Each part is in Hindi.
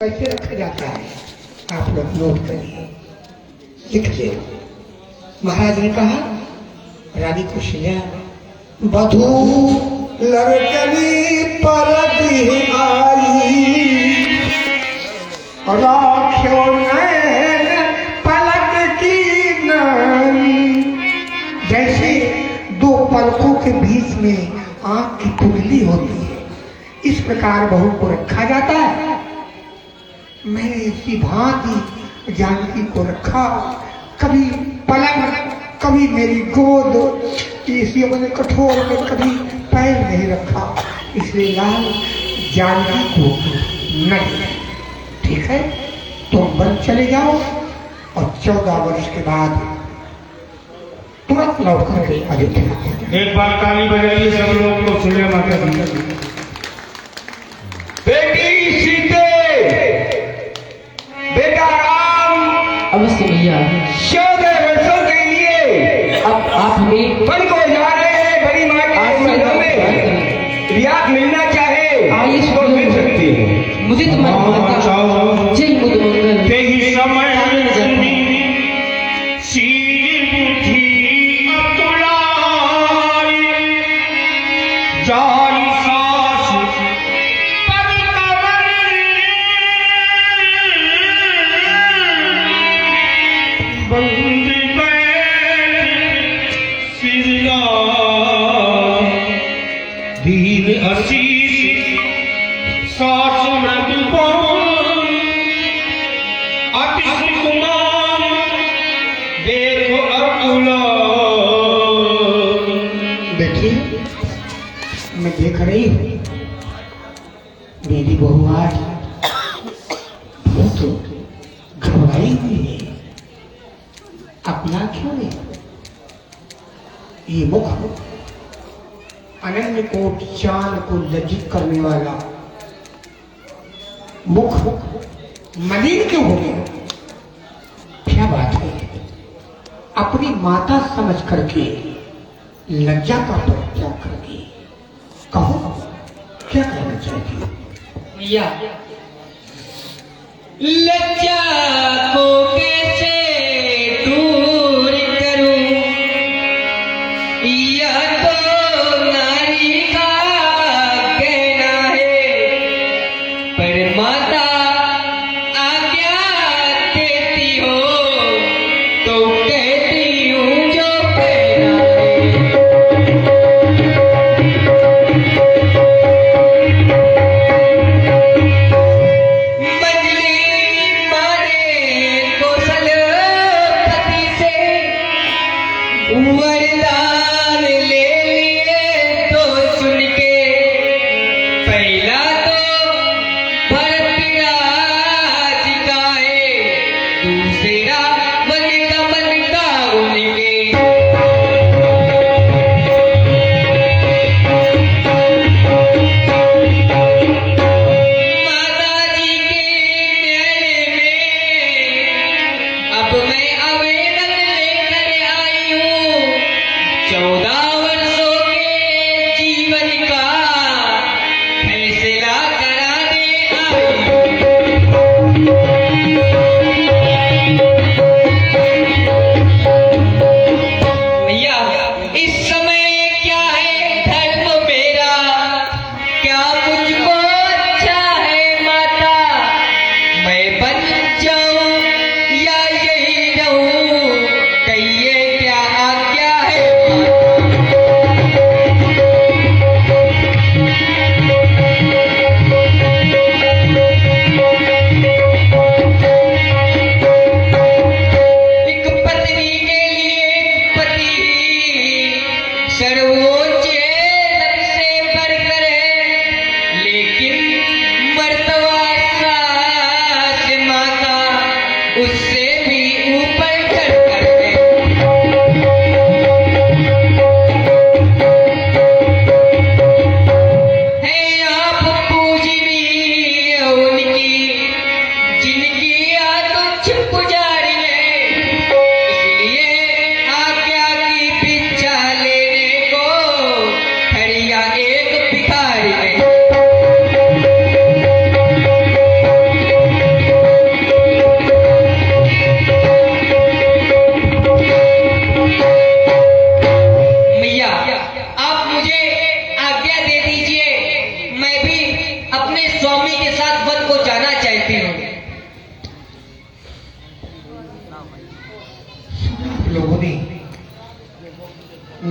कैसे रखा जाता है आप लोग नोट करिए, लिख ले। महाराज ने कहा रानी कौशल्या बधू लड़कनी परत आई, राख्यो नैन पलक की नाई। जैसे दो पलकों के बीच में आंख की कुंडली होती है, इस प्रकार बहू को रखा जाता है। मैंने इसी भांति जानकी को रखा, कभी पलंग कभी मेरी गोद, इसी अपने कठोर में कभी पैर नहीं रखा, इसलिए लाल जानकी को नहीं। ठीक है, तुम वन चले जाओ और 14 वर्ष के बाद तुरंत लौट करके अयोध्या। एक बार ताली बजाइए सब लोग को सुने माता दी। बेटी सीते, बेटा राम, अवश्य भैया। 14 वर्षों के लिए अब आप हमें वन को जा रहे हैं। बड़ी माँ के महलों में रियायत मिलना चाहे आइए तो मिल सकती है। मुझे तुम्हारी माता जय मुद मंगल। तेही समय जारी सास पद कमल बंद बैठ सिरला दीन आशीष सास मृदु पवन अति सुकुमार देखो अतुला। देखिए मैं देख रही हूँ मेरी बहू आज बहुत घबराई हुई है। अपना क्यों नहीं, ये मुख अनन्य कोट चांद को लज्जित करने वाला मुख मलिन क्यों हो गया? क्या बात है? अपनी माता समझ करके लज्जा का परित्याग करके कहो क्या कहना चाहिए? भैया लज्जा को कैसे दूर करूं, यह तो नारी का कहना है, पर माता आज्ञा देती हो तो कहती हूँ जो कहना है। मंजली मारे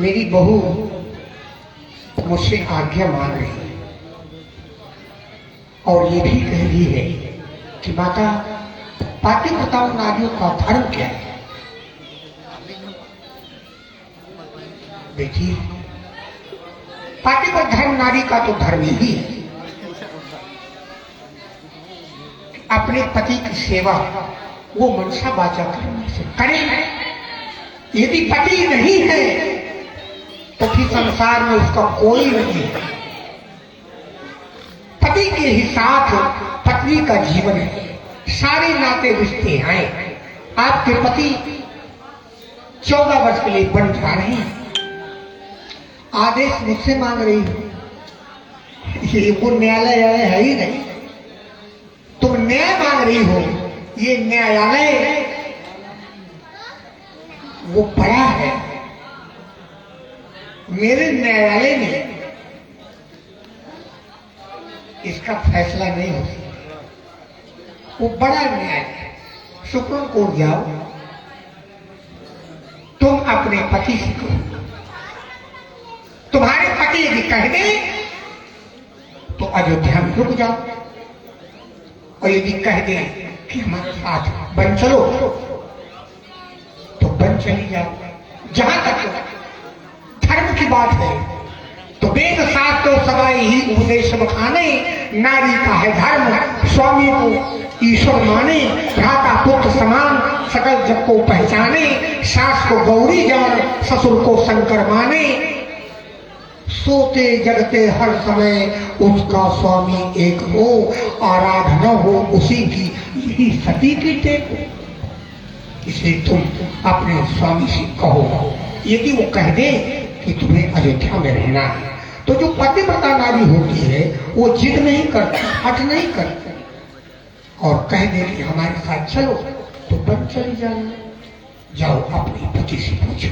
मेरी बहू मुझसे आज्ञा मांग रही है और ये भी कह रही है कि माता पातिव्रताओं नारियों का धर्म क्या है। देखिए, पातिव्रत धर्म नारी का तो धर्म ही है अपने पति की सेवा वो मनसा वाचा करने से करें। यदि पति नहीं है तो फिर संसार में उसका कोई नहीं है। पति के ही साथ पत्नी का जीवन है, सारे नाते रिश्ते हैं। आपके पति 14 वर्ष के लिए बन जा रहे हैं, आदेश मुझसे मांग रही हो। ये वो न्यायालय है ही नहीं, तुम न्याय मांग रही हो। ये न्यायालय वो बड़ा है, मेरे न्यायालय में इसका फैसला नहीं हो सकता। वो बड़ा न्याय है, सुप्रीम कोर्ट जाओ, तुम अपने पति से कहो। तुम्हारे पति यदि कह दे तो अयोध्या में रुक जाओ, और यदि कह दे कि हमारे साथ बन चलो तो बन चली जाओ। जहां तक धर्म की बात है तो वेद शास्त्र सवाई ही उपदेश बखाने, नारी का है धर्म स्वामी को ईश्वर माने, भ्राता पुत्र समान सकल जग को पहचाने, सास को गौरी जान ससुर को शंकर माने, सोते जगते हर समय उसका स्वामी एक हो, आराधना हो उसी की यही सती की टेक हो। इसलिए तुम अपने स्वामी से कहो। यदि वो कह दे कि तुम्हें अयोध्या में रहना है तो जो पतिव्रता नारी होती है वो जिद नहीं करती, हट नहीं करती, और कह दे कि हमारे साथ चलो तो बन चली जाना। जाओ अपने पति से पूछो।